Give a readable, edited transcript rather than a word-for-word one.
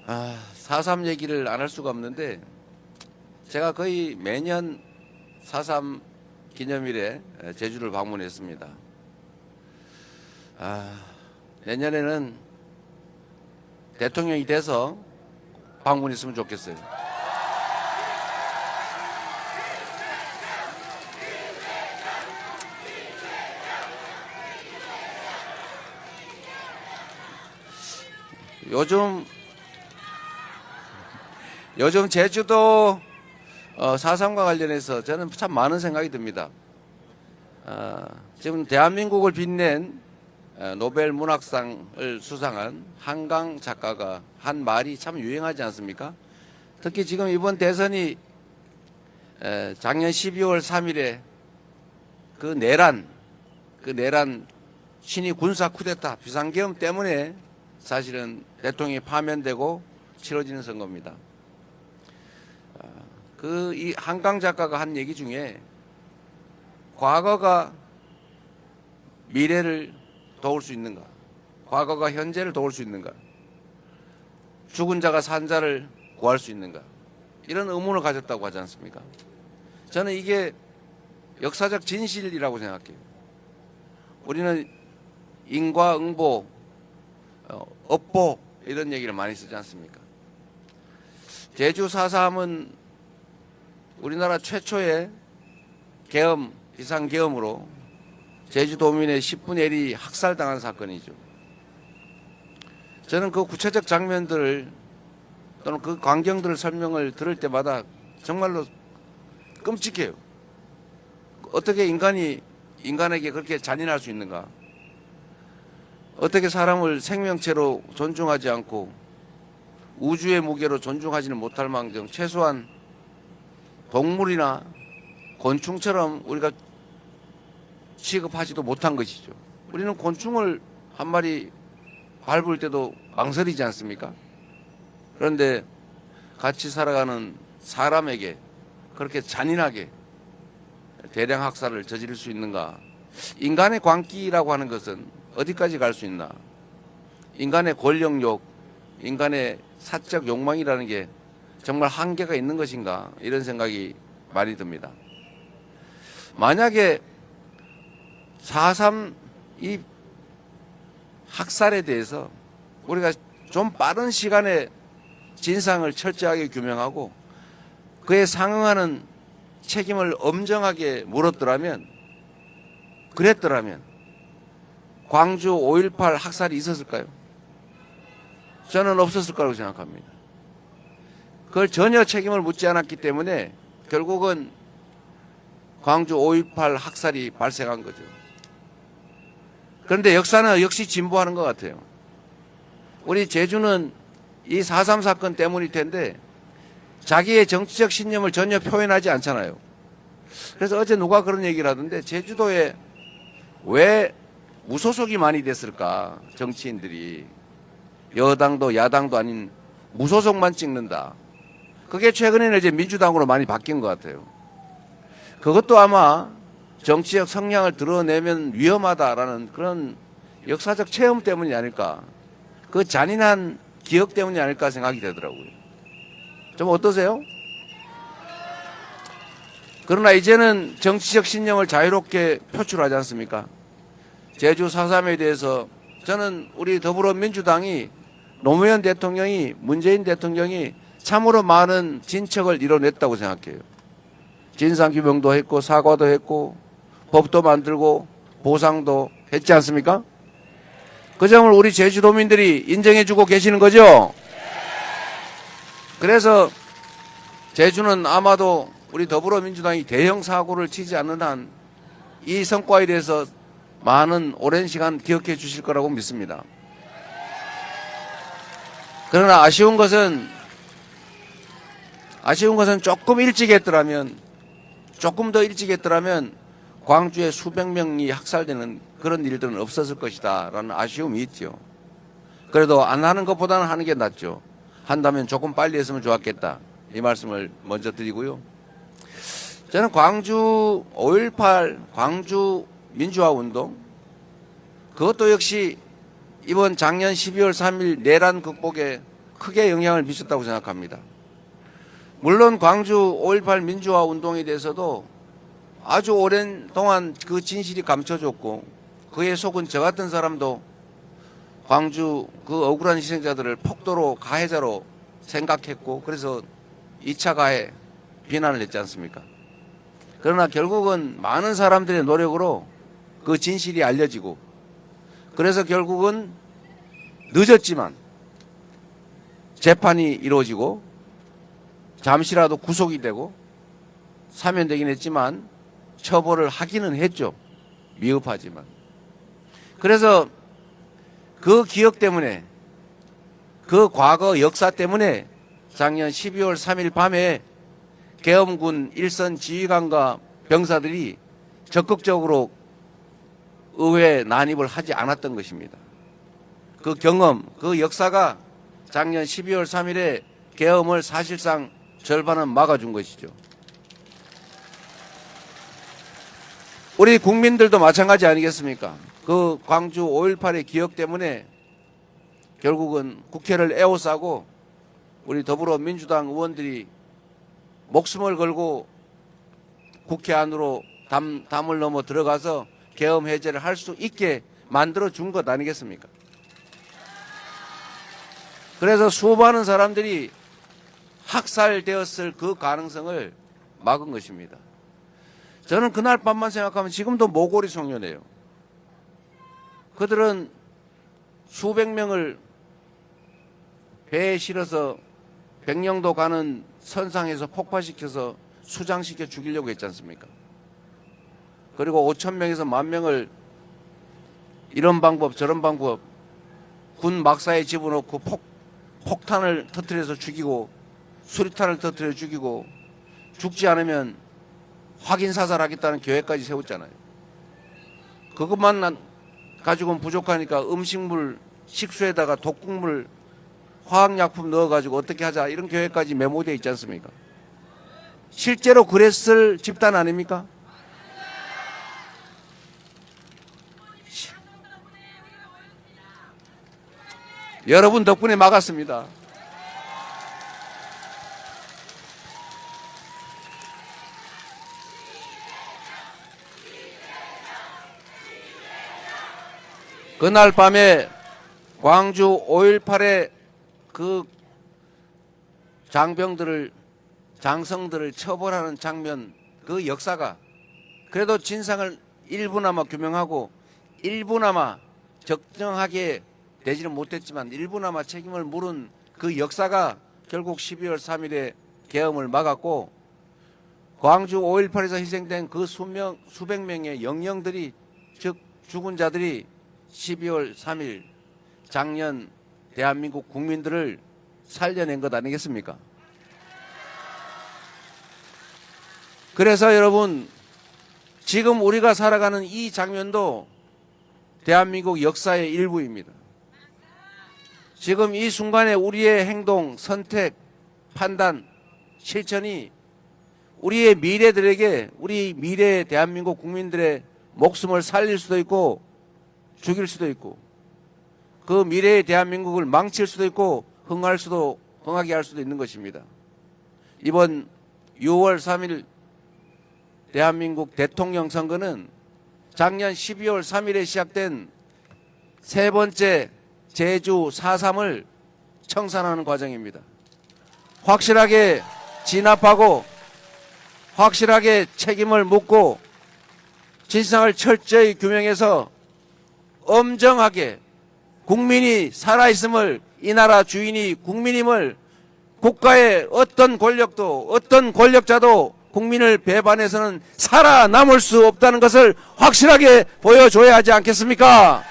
4.3 얘기를 안 할 수가 없는데, 제가 거의 매년 4.3 기념일에 제주를 방문했습니다. 내년에는 대통령이 돼서 방문했으면 좋겠어요. 요즘 제주도 4.3과 관련해서 저는 참 많은 생각이 듭니다. 지금 대한민국을 빛낸 노벨 문학상을 수상한 한강 작가가 한 말이 참 유행하지 않습니까? 특히 지금 이번 대선이 작년 12월 3일에 그 내란 신이 군사 쿠데타 비상계엄 때문에 사실은 대통령이 파면되고 치러지는 선거입니다. 이 한강 작가가 한 얘기 중에 과거가 미래를 도울 수 있는가? 과거가 현재를 도울 수 있는가? 죽은 자가 산 자를 구할 수 있는가? 이런 의문을 가졌다고 하지 않습니까? 저는 이게 역사적 진실이라고 생각해요. 우리는 인과응보, 업보 이런 얘기를 많이 쓰지 않습니까? 제주 4.3은 우리나라 최초의 계엄, 비상계엄으로 제주도민의 10분의 1이 학살당한 사건이죠. 저는 그 구체적 장면들을 또는 그 광경들을 설명을 들을 때마다 정말로 끔찍해요. 어떻게 인간에게 그렇게 잔인할 수 있는가? 어떻게 사람을 생명체로 존중하지 않고 우주의 무게로 존중하지는 못할 망정 최소한 동물이나 곤충처럼 우리가 취급하지도 못한 것이죠. 우리는 곤충을 한 마리 밟을 때도 망설이지 않습니까? 그런데 같이 살아가는 사람에게 그렇게 잔인하게 대량 학살을 저지를 수 있는가? 인간의 광기라고 하는 것은 어디까지 갈 수 있나? 인간의 권력욕, 인간의 사적 욕망이라는 게 정말 한계가 있는 것인가? 이런 생각이 많이 듭니다. 만약에 4.3 이 학살에 대해서 우리가 좀 빠른 시간에 진상을 철저하게 규명하고 그에 상응하는 책임을 엄정하게 물었더라면, 그랬더라면 광주 5.18 학살이 있었을까요? 저는 없었을 거라고 생각합니다. 그걸 전혀 책임을 묻지 않았기 때문에 결국은 광주 5.18 학살이 발생한 거죠. 그런데 역사는 역시 진보하는 것 같아요. 우리 제주는 이 4.3 사건 때문일 텐데 자기의 정치적 신념을 전혀 표현하지 않잖아요. 그래서 어제 누가 그런 얘기를 하던데 제주도에 왜 무소속이 많이 됐을까? 정치인들이 여당도 야당도 아닌 무소속만 찍는다. 그게 최근에는 이제 민주당으로 많이 바뀐 것 같아요. 그것도 아마 정치적 성향을 드러내면 위험하다라는 그런 역사적 체험 때문이 아닐까. 그 잔인한 기억 때문이 아닐까 생각이 되더라고요. 좀 어떠세요? 그러나 이제는 정치적 신념을 자유롭게 표출하지 않습니까? 제주 4.3에 대해서 저는 우리 더불어민주당이 노무현 대통령이, 문재인 대통령이 참으로 많은 진척을 이뤄냈다고 생각해요. 진상규명도 했고 사과도 했고 법도 만들고 보상도 했지 않습니까? 그 점을 우리 제주도민들이 인정해주고 계시는 거죠? 그래서 제주는 아마도 우리 더불어민주당이 대형 사고를 치지 않는 한 이 성과에 대해서 많은 오랜 시간 기억해 주실 거라고 믿습니다. 그러나 아쉬운 것은 조금 더 일찍 했더라면 광주에 수백 명이 학살되는 그런 일들은 없었을 것이다 라는 아쉬움이 있죠. 그래도 안 하는 것보다는 하는 게 낫죠. 한다면 조금 빨리 했으면 좋았겠다. 이 말씀을 먼저 드리고요. 저는 광주 5.18 광주 민주화운동, 그것도 역시 이번 작년 12월 3일 내란 극복의 크게 영향을 미쳤다고 생각합니다. 물론 광주 5.18 민주화 운동에 대해서도 아주 오랜 동안 그 진실이 감춰졌고 그에 속은 저 같은 사람도 광주 그 억울한 희생자들을 폭도로 가해자로 생각했고 그래서 2차 가해 비난을 했지 않습니까? 그러나 결국은 많은 사람들의 노력으로 그 진실이 알려지고 그래서 결국은 늦었지만 재판이 이루어지고 잠시라도 구속이 되고 사면되긴 했지만 처벌을 하기는 했죠. 미흡하지만. 그래서 그 기억 때문에 그 과거 역사 때문에 작년 12월 3일 밤에 계엄군 일선 지휘관과 병사들이 적극적으로 의회 난입을 하지 않았던 것입니다. 그 경험, 그 역사가 작년 12월 3일에 계엄을 사실상 절반은 막아준 것이죠. 우리 국민들도 마찬가지 아니겠습니까? 그 광주 5.18의 기억 때문에 결국은 국회를 에워싸고 우리 더불어민주당 의원들이 목숨을 걸고 국회 안으로 담을 넘어 들어가서 계엄 해제를 할 수 있게 만들어준 것 아니겠습니까? 그래서 수많은 사람들이 학살되었을 그 가능성을 막은 것입니다. 저는 그날 밤만 생각하면 지금도 모골이 송년해요. 그들은 수백 명을 배에 실어서 백령도 가는 선상에서 폭파시켜서 수장시켜 죽이려고 했지 않습니까? 그리고 5천 명에서 1만 명을 이런 방법 저런 방법 군 막사에 집어넣고 폭탄을 터뜨려서 죽이고 수리탄을 터뜨려 죽이고 죽지 않으면 확인 사살하겠다는 계획까지 세웠잖아요. 그것만 가지고는 부족하니까 음식물 식수에다가 독극물 화학약품 넣어가지고 어떻게 하자 이런 계획까지 메모되어 있지 않습니까? 실제로 그랬을 집단 아닙니까? 여러분 덕분에 막았습니다. 그날 밤에 광주 5.18의 그 장성들을 처벌하는 장면, 그 역사가 그래도 진상을 일부나마 규명하고 일부나마 적정하게 되지는 못했지만 일부나마 책임을 물은 그 역사가 결국 12월 3일에 계엄을 막았고 광주 5.18에서 희생된 그 수백 명의 영령들이 즉 죽은 자들이 12월 3일 작년 대한민국 국민들을 살려낸 것 아니겠습니까? 그래서 여러분 지금 우리가 살아가는 이 장면도 대한민국 역사의 일부입니다. 지금 이 순간에 우리의 행동, 선택, 판단, 실천이 우리의 미래들에게 우리 미래의 대한민국 국민들의 목숨을 살릴 수도 있고 죽일 수도 있고 그 미래의 대한민국을 망칠 수도 있고 흥하게 할 수도 있는 것입니다. 이번 6월 3일 대한민국 대통령 선거는 작년 12월 3일에 시작된 세 번째 제주 4.3을 청산하는 과정입니다. 확실하게 진압하고 확실하게 책임을 묻고 진상을 철저히 규명해서 엄정하게 국민이 살아있음을 이 나라 주인이 국민임을 국가의 어떤 권력도 어떤 권력자도 국민을 배반해서는 살아남을 수 없다는 것을 확실하게 보여줘야 하지 않겠습니까?